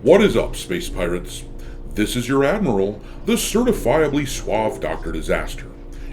What is up, space pirates? This is your Admiral, the certifiably suave Dr. Disaster,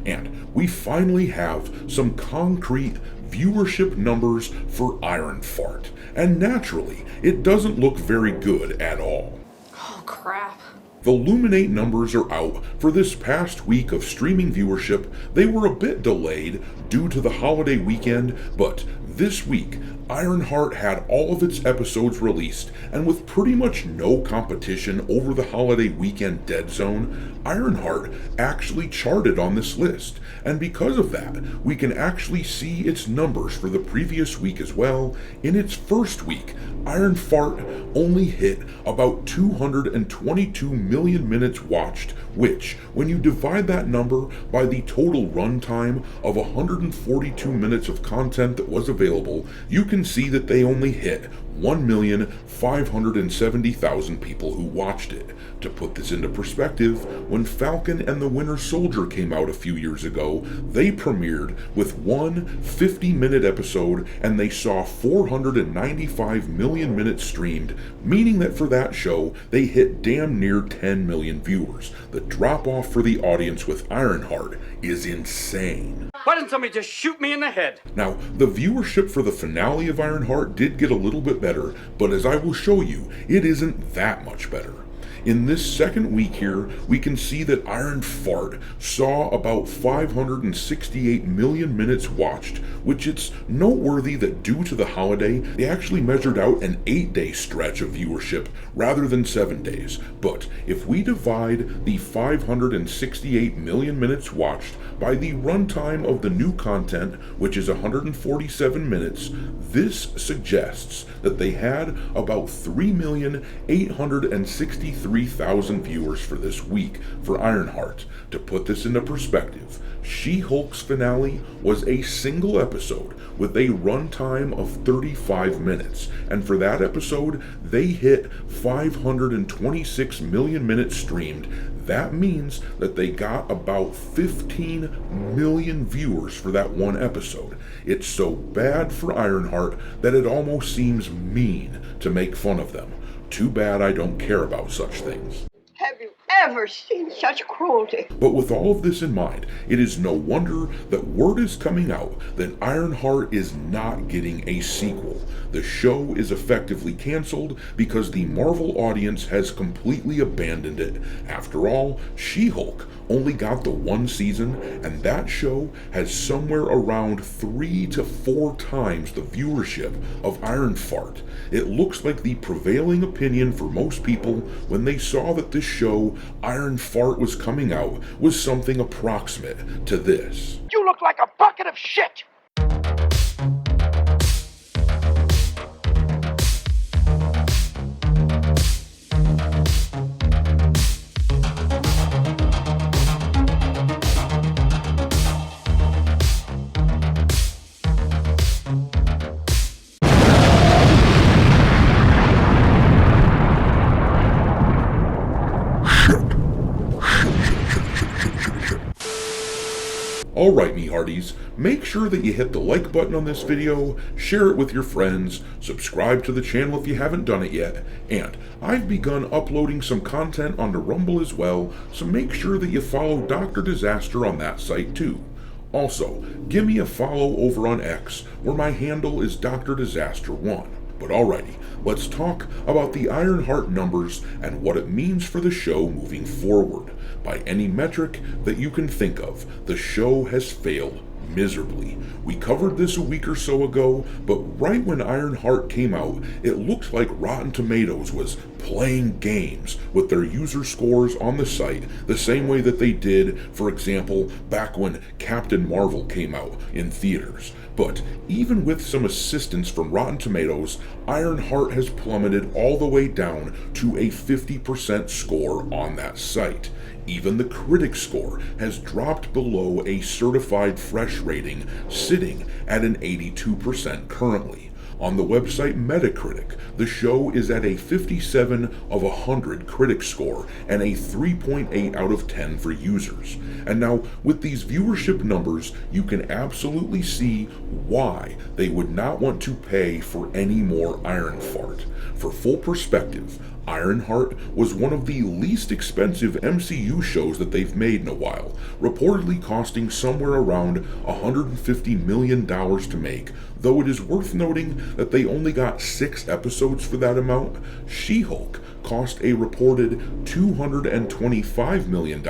and we finally have some concrete viewership numbers for Ironfart, and naturally, it doesn't look very good at all. Oh, crap. The Luminate numbers are out for this past week of streaming viewership. They were a bit delayed due to the holiday weekend, but this week, Ironheart had all of its episodes released, and with pretty much no competition over the holiday weekend dead zone, Ironheart actually charted on this list, and because of that, we can actually see its numbers for the previous week as well. In its first week, Ironfart only hit about 222 million minutes watched, which, when you divide that number by the total runtime of 142 minutes of content that was available, you can see that they only hit 1,570,000 people who watched it. To put this into perspective, when Falcon and the Winter Soldier came out a few years ago, they premiered with one 50-minute episode and they saw 495 million minutes streamed, meaning that for that show, they hit damn near 10 million viewers. The drop-off for the audience with Ironheart is insane. Why didn't somebody just shoot me in the head? Now, the viewership for the finale of Ironheart did get a little bit better, but as I will show you, it isn't that much better. In this second week here, we can see that Ironfart saw about 568 million minutes watched, which it's noteworthy that due to the holiday, they actually measured out an 8-day stretch of viewership rather than 7 days. But if we divide the 568 million minutes watched by the runtime of the new content, which is 147 minutes, this suggests that they had about 3,863,000 viewers for this week for Ironheart. To put this into perspective, She-Hulk's finale was a single episode with a runtime of 35 minutes, and for that episode, they hit 526 million minutes streamed. That means that they got about 15 million viewers for that one episode. It's so bad for Ironheart that it almost seems mean to make fun of them. Too bad I don't care about such things. Have you ever seen such cruelty? But with all of this in mind, it is no wonder that word is coming out that Ironheart is not getting a sequel. The show is effectively canceled because the Marvel audience has completely abandoned it. After all, She-Hulk only got the one season, and that show has somewhere around 3 to 4 times the viewership of Ironfart. It looks like the prevailing opinion for most people when they saw that this show, Ironfart, was coming out was something approximate to this. You look like a bucket of shit! Alright, me hearties, make sure that you hit the like button on this video, share it with your friends, subscribe to the channel if you haven't done it yet, and I've begun uploading some content onto Rumble as well, so make sure that you follow Dr. Disaster on that site too. Also, give me a follow over on X, where my handle is Dr. Disaster1. But alrighty, let's talk about the Ironheart numbers and what it means for the show moving forward. By any metric that you can think of, the show has failed miserably. We covered this a week or so ago, but right when Ironheart came out, it looked like Rotten Tomatoes was playing games with their user scores on the site, the same way that they did, for example, back when Captain Marvel came out in theaters. But even with some assistance from Rotten Tomatoes, Ironheart has plummeted all the way down to a 50% score on that site. Even the critic score has dropped below a certified fresh rating, sitting at an 82% currently. On the website Metacritic, the show is at a 57 of 100 critic score and a 3.8 out of 10 for users. And now, with these viewership numbers, you can absolutely see why they would not want to pay for any more Ironfart. For full perspective, Ironheart was one of the least expensive MCU shows that they've made in a while, reportedly costing somewhere around $150 million to make, though it is worth noting that they only got 6 episodes for that amount. She-Hulk cost a reported $225 million,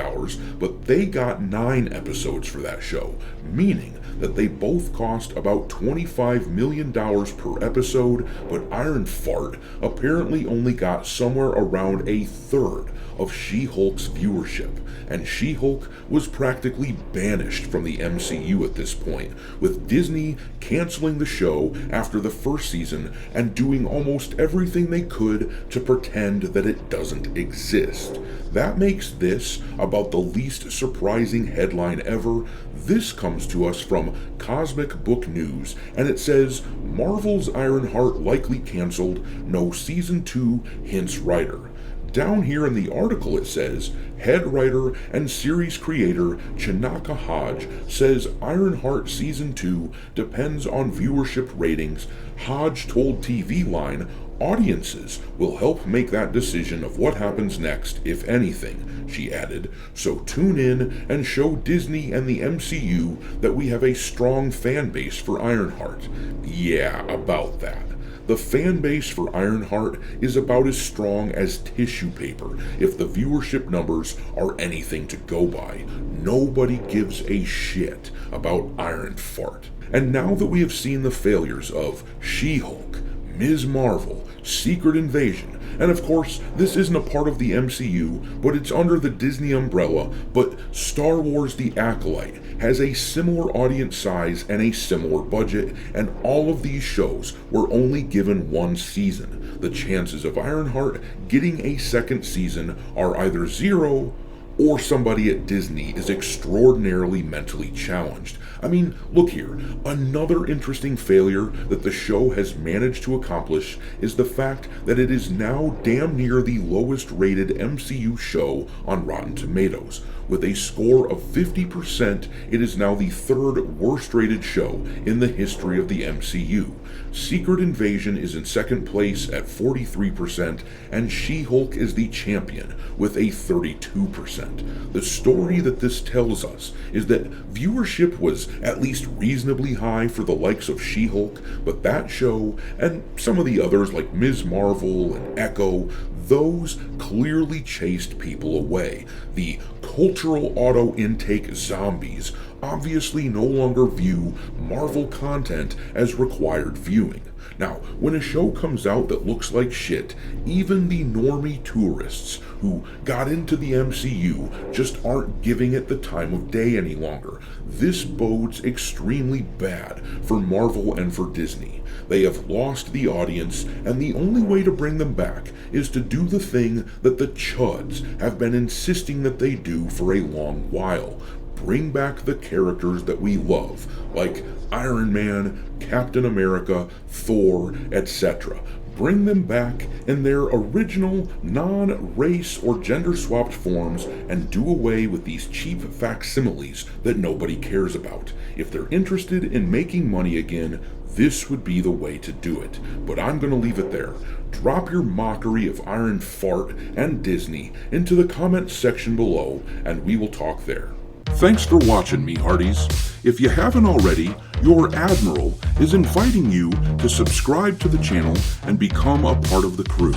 but they got 9 episodes for that show, meaning that they both cost about $25 million per episode, but Ironfart apparently only got somewhere around a third of She-Hulk's viewership, and She-Hulk was practically banished from the MCU at this point, with Disney canceling the show after the first season and doing almost everything they could to pretend that it doesn't exist. That makes this about the least surprising headline ever. This comes to us from Cosmic Book News, and it says, Marvel's Ironheart likely canceled, no season 2, hints writer. Down here in the article it says, head writer and series creator Chinaka Hodge says Ironheart Season 2 depends on viewership ratings. Hodge told TV Line, audiences will help make that decision of what happens next, if anything, she added. So tune in and show Disney and the MCU that we have a strong fan base for Ironheart. Yeah, about that. The fan base for Ironheart is about as strong as tissue paper if the viewership numbers are anything to go by. Nobody gives a shit about Ironfart. And now that we have seen the failures of She-Hulk, Ms. Marvel, Secret Invasion, and of course, this isn't a part of the MCU, but it's under the Disney umbrella, but Star Wars The Acolyte has a similar audience size and a similar budget, and all of these shows were only given 1 season. The chances of Ironheart getting a second season are either 0 or somebody at Disney is extraordinarily mentally challenged. I mean, look here, another interesting failure that the show has managed to accomplish is the fact that it is now damn near the lowest rated MCU show on Rotten Tomatoes. With a score of 50%, it is now the 3rd worst rated show in the history of the MCU. Secret Invasion is in 2nd place at 43%, and She-Hulk is the champion with a 32%. The story that this tells us is that viewership was at least reasonably high for the likes of She-Hulk, but that show, and some of the others like Ms. Marvel and Echo, those clearly chased people away. The cultural auto-intake zombies obviously no longer view Marvel content as required viewing. Now, when a show comes out that looks like shit, even the normie tourists who got into the MCU just aren't giving it the time of day any longer. This bodes extremely bad for Marvel and for Disney. They have lost the audience, and the only way to bring them back is to do the thing that the chuds have been insisting that they do for a long while. Bring back the characters that we love, like Iron Man, Captain America, Thor, etc. Bring them back in their original non-race or gender-swapped forms and do away with these cheap facsimiles that nobody cares about. If they're interested in making money again, this would be the way to do it. But I'm going to leave it there. Drop your mockery of Ironfart and Disney into the comments section below, and we will talk there. Thanks for watching, me hearties. If you haven't already, your Admiral is inviting you to subscribe to the channel and become a part of the crew.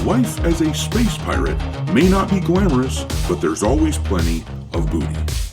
Life as a space pirate may not be glamorous, but there's always plenty of booty.